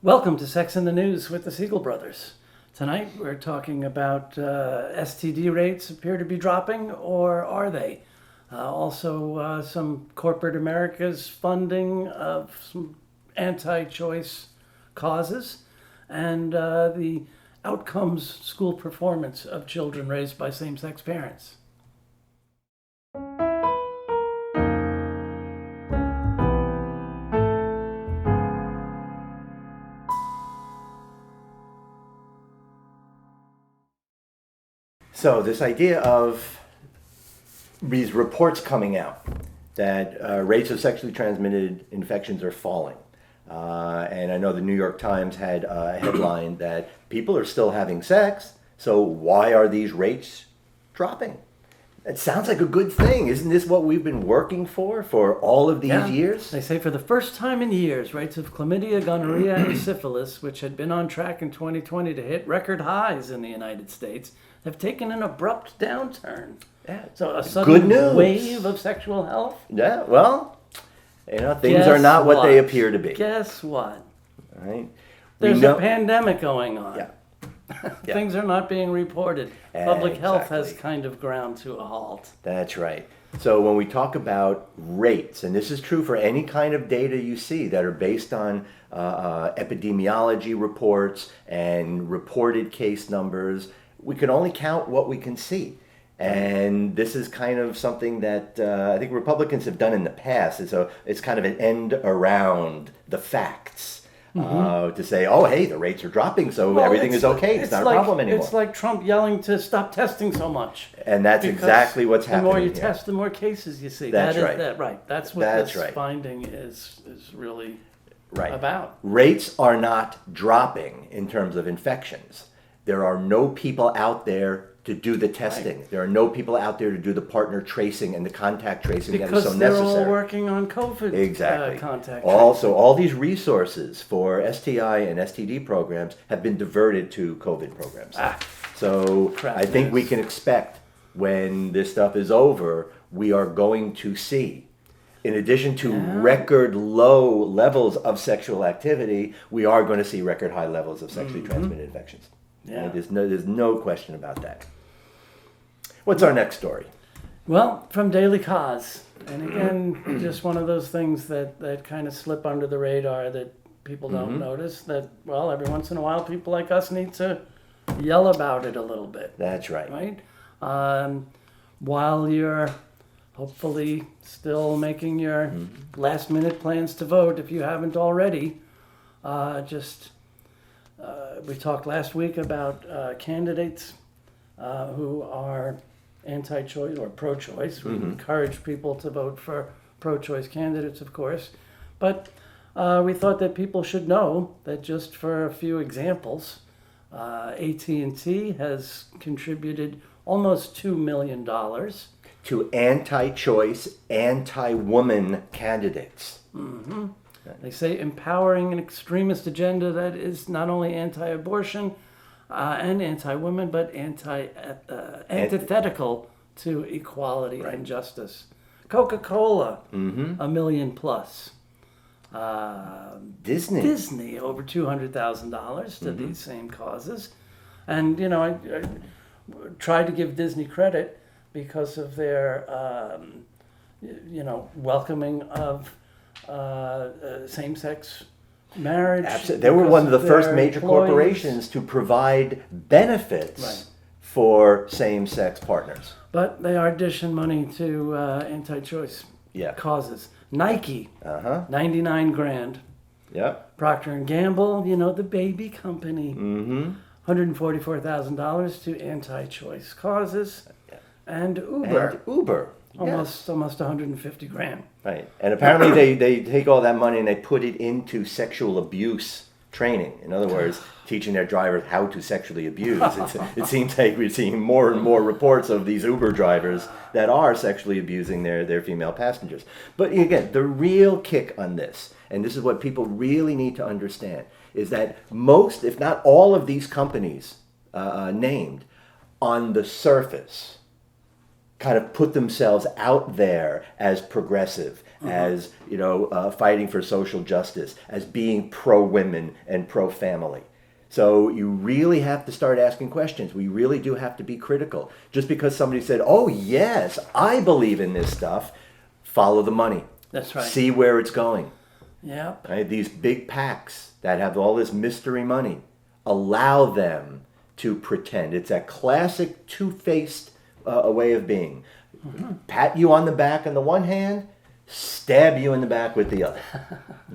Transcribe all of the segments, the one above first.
Welcome to Sex in the News with the Siegel Brothers. Tonight we're talking about STD rates appear to be dropping, or are they? Also, some corporate America's funding of some anti-choice causes, and the outcomes school performance of children raised by same-sex parents. So this idea of these reports coming out that rates of sexually transmitted infections are falling. And I know the New York Times had a headline that people are still having sex, so why are these rates dropping? It sounds like a good thing. Isn't this what we've been working for all of these years? They say for the first time in years, rates of chlamydia, gonorrhea, and syphilis, which had been on track in 2020 to hit record highs in the United States, have taken an abrupt downturn. Yeah. So a sudden Good news. wave of sexual health. Yeah, well, things are not what they appear to be. Guess what? Right? There's a pandemic going on. Yeah. Things are not being reported. Public health has Exactly. kind of ground to a halt. That's right. So when we talk about rates, and this is true for any kind of data you see that are based on epidemiology reports and reported case numbers, we can only count what we can see. And this is kind of something that I think Republicans have done in the past. It's kind of an end around the facts. To say, oh, hey, the rates are dropping, so everything is okay. It's not a problem anymore. It's like Trump yelling to stop testing so much. And that's exactly what's happening. The more you here. test, the more cases you see. That's right. That's what That's this right. finding is really Right. about. Rates are not dropping in terms of infections. There are no people out there to do the testing. There are no people out there to do the partner tracing and the contact tracing that is so Because they're necessary. all working on COVID Exactly. contact Also, all these resources for STI and STD programs have been diverted to COVID programs. So Crap I think we news. can expect when this stuff is over, we are going to see, in addition to record low levels of sexual activity, we are going to see record high levels of sexually transmitted infections. Yeah. And there's no question about that. What's our next story? Well, from Daily Cause. And again, just one of those things that kind of slip under the radar that people don't notice. That, well, every once in a while, people like us need to yell about it a little bit. That's right. Right? While you're hopefully still making your last minute plans to vote, if you haven't already, we talked last week about candidates who are anti-choice or pro-choice. We encourage people to vote for pro-choice candidates, of course. But we thought that people should know that, just for a few examples, AT&T has contributed almost $2 million to anti-choice, anti-woman candidates. They say empowering an extremist agenda that is not only anti-abortion and anti-women, but antithetical to equality and justice. Coca-Cola, $1 million plus. Disney, over $200,000 to these same causes. And, I tried to give Disney credit because of their, welcoming of same-sex marriage. Absolutely. They were one of the first major corporations to provide benefits for same-sex partners. But they are dishing money to anti-choice causes. Nike, $99,000. Yep. Procter and Gamble, the baby company, $144,000 to anti-choice causes. And Uber. Almost $150,000. Right. And apparently they take all that money and they put it into sexual abuse training. In other words, teaching their drivers how to sexually abuse. It seems like we're seeing more and more reports of these Uber drivers that are sexually abusing their female passengers. But again, the real kick on this, and this is what people really need to understand, is that most, if not all of these companies named, on the surface, kind of put themselves out there as progressive, as fighting for social justice, as being pro-women and pro-family. So you really have to start asking questions. We really do have to be critical. Just because somebody said, "Oh yes, I believe in this stuff," follow the money. That's right. See where it's going. Yep. Right? These big PACs that have all this mystery money, allow them to pretend. It's that classic two-faced way of being. Pat you on the back on the one hand, stab you in the back with the other.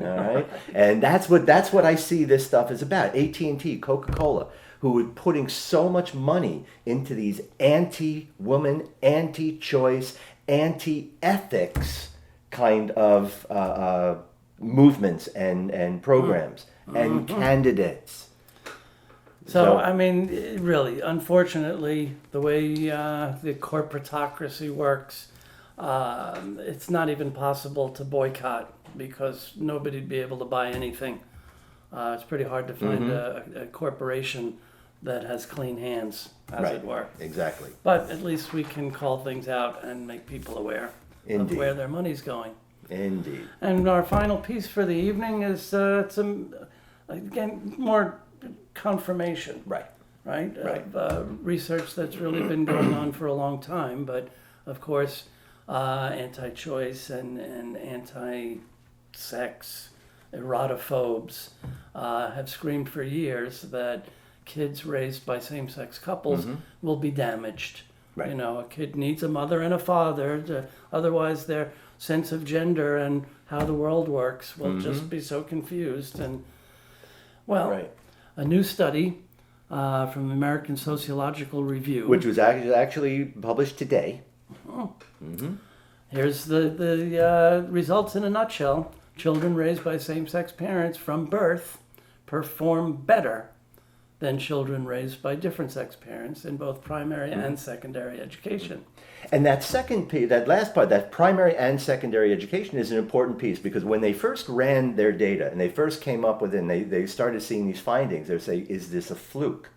All right? And that's what I see this stuff is about. AT&T, Coca-Cola, who are putting so much money into these anti-woman, anti-choice, anti-ethics kind of movements and programs and candidates. So, I mean, really, unfortunately, the way the corporatocracy works, it's not even possible to boycott because nobody'd be able to buy anything. It's pretty hard to find a corporation that has clean hands, as it were. Exactly. But at least we can call things out and make people aware of where their money's going. Indeed. And our final piece for the evening is some, again, more confirmation. Right. Right? Right. Of research that's really been going on for a long time, but of course, anti-choice and anti-sex erotophobes have screamed for years that kids raised by same-sex couples will be damaged. Right. You know, a kid needs a mother and a father, otherwise their sense of gender and how the world works will just be so confused. And, well, a new study from the American Sociological Review, which was actually published today. Here's the results in a nutshell. Children raised by same-sex parents from birth perform better than children raised by different-sex parents in both primary and secondary education. And that second piece, that last part, that primary and secondary education is an important piece because when they first ran their data and they first came up with it and they started seeing these findings, they would say, is this a fluke?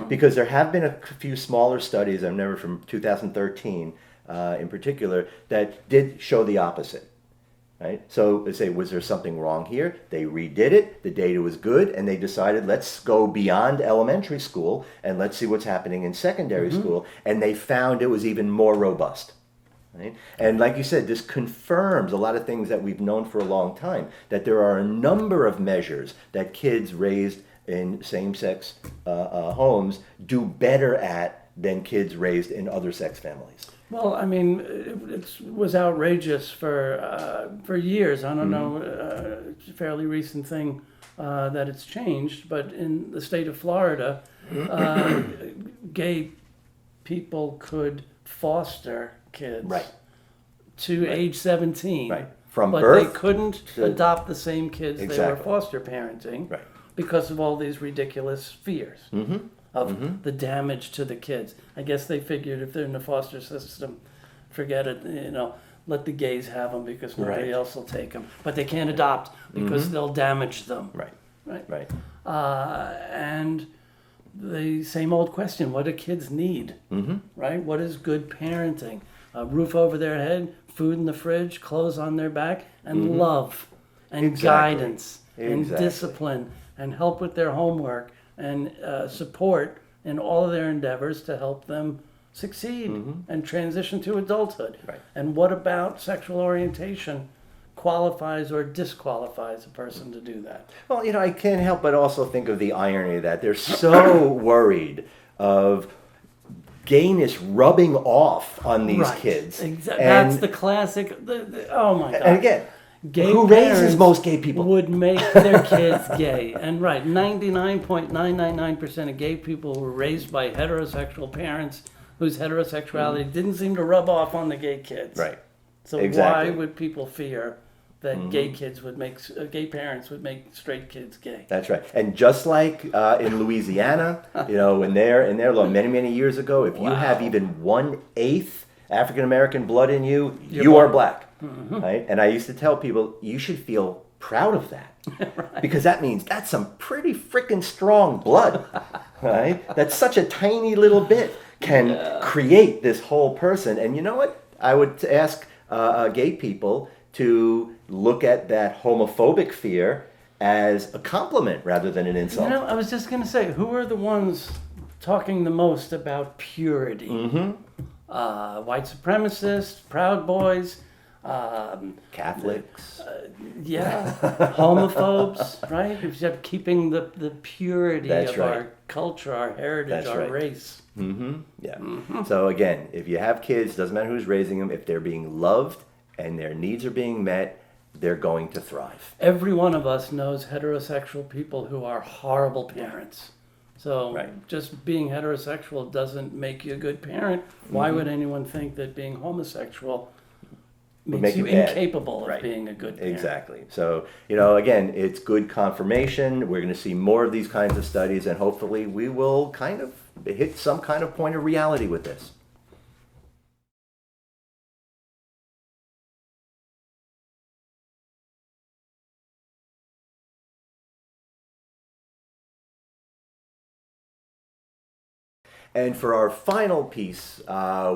Because there have been a few smaller studies, I remember from 2013 in particular, that did show the opposite. Right? So they say, was there something wrong here? They redid it, the data was good, and they decided, let's go beyond elementary school and let's see what's happening in secondary school, and they found it was even more robust. Right? And like you said, this confirms a lot of things that we've known for a long time, that there are a number of measures that kids raised in same-sex homes do better at than kids raised in other sex families. Well, I mean, it was outrageous for years. I don't know, it's a fairly recent thing that it's changed, but in the state of Florida, gay people could foster kids to age 17. From but birth they couldn't adopt the same kids they were foster parenting because of all these ridiculous fears. Of the damage to the kids. I guess they figured if they're in the foster system, forget it, let the gays have them because nobody else will take them. But they can't adopt because they'll damage them. Right. And the same old question, what do kids need? Right? What is good parenting? A roof over their head, food in the fridge, clothes on their back, and love, and guidance, and discipline, and help with their homework, and support in all of their endeavors to help them succeed and transition to adulthood. And what about sexual orientation qualifies or disqualifies a person to do that? Well, I can't help but also think of the irony that they're so worried of gayness rubbing off on these kids. Exactly. That's the classic, oh my God. And again, gay who raises most gay people? Would make their kids gay. And 99.999% of gay people were raised by heterosexual parents whose heterosexuality didn't seem to rub off on the gay kids. So why would people fear that gay parents would make straight kids gay? That's right. And just like in Louisiana, in their law many years ago, if you have even 1/8 African American blood in you, you are black. Right? And I used to tell people, you should feel proud of that. Because that means that's some pretty freaking strong blood. Right? That's such a tiny little bit can create this whole person. And you know what? I would ask gay people to look at that homophobic fear as a compliment rather than an insult. You know, I was just going to say, who are the ones talking the most about purity? White supremacists, Proud Boys, Catholics. homophobes, right? Who kept keeping the purity That's of right. our culture, our heritage, That's our right. race. So again, if you have kids, doesn't matter who's raising them, if they're being loved and their needs are being met, they're going to thrive. Every one of us knows heterosexual people who are horrible parents. So Right. just being heterosexual doesn't make you a good parent. Why would anyone think that being homosexual makes make you you bad. incapable of Right. being a good parent? Exactly. So, you know, again, it's good confirmation. We're going to see more of these kinds of studies, and hopefully we will kind of hit some kind of point of reality with this. And for our final piece,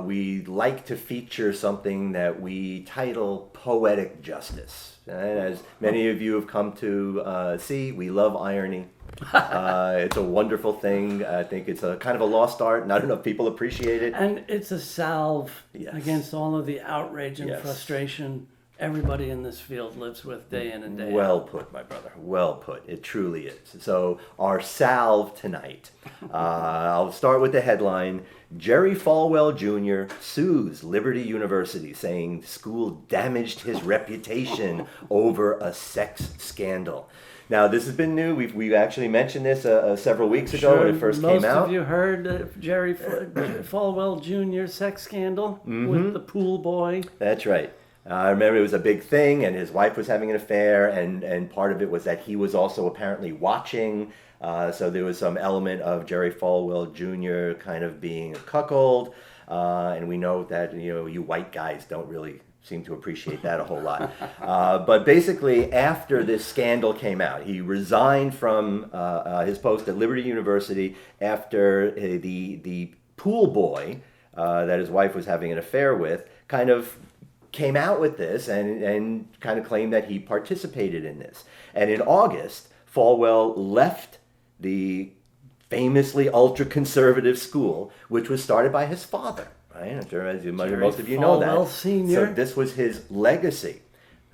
we like to feature something that we title Poetic Justice. And as many of you have come to see, we love irony. It's a wonderful thing. I think it's a kind of a lost art. Not enough people appreciate it. And it's a salve Yes. against all of the outrage and Yes. frustration everybody in this field lives with day in and day Well out. put, my brother. Well put. It truly is. So our salve tonight. I'll start with the headline. Jerry Falwell Jr. sues Liberty University, saying school damaged his reputation over a sex scandal. Now, this has been new. We've actually mentioned this several weeks ago when it first came Most out. of you heard Jerry Falwell Jr. sex scandal with the pool boy. That's right. I remember it was a big thing, and his wife was having an affair, and part of it was that he was also apparently watching. So there was some element of Jerry Falwell Jr. kind of being a cuckold, and we know that you white guys don't really seem to appreciate that a whole lot. But basically, after this scandal came out, he resigned from his post at Liberty University after the pool boy that his wife was having an affair with kind of came out with this and kind of claimed that he participated in this. And in August, Falwell left the famously ultra-conservative school, which was started by his father, right? I'm sure most of you know that. Falwell Sr. So this was his legacy,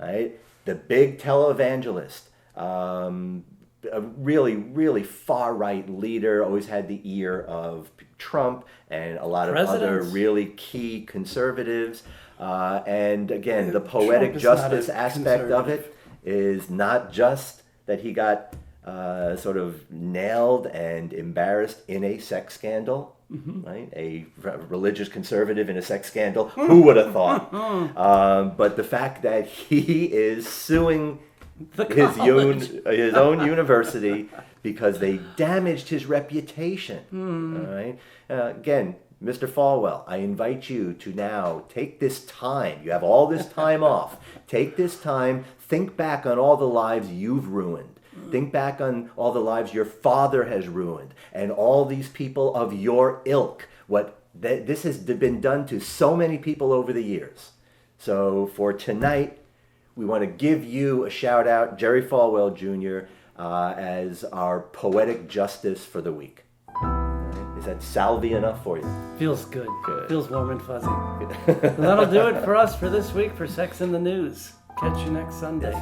right? The big televangelist, a really, really far-right leader, always had the ear of Trump and a lot of other Presidents. really key conservatives. And again, the Trump poetic is not justice a aspect of conservative. it is not just that he got sort of nailed and embarrassed in a sex scandal, right? A religious conservative in a sex scandal. Who would have thought? But the fact that he is suing his own university because they damaged his reputation. All right. Again, Mr. Falwell, I invite you to now take this time. You have all this time off. Take this time. Think back on all the lives you've ruined. Think back on all the lives your father has ruined, and all these people of your ilk. This has been done to so many people over the years. So for tonight, we want to give you a shout out, Jerry Falwell Jr., as our poetic justice for the week. Is that salvy enough for you? Feels good. Good. Feels warm and fuzzy. Well, that'll do it for us for this week for Sex in the News. Catch you next Sunday.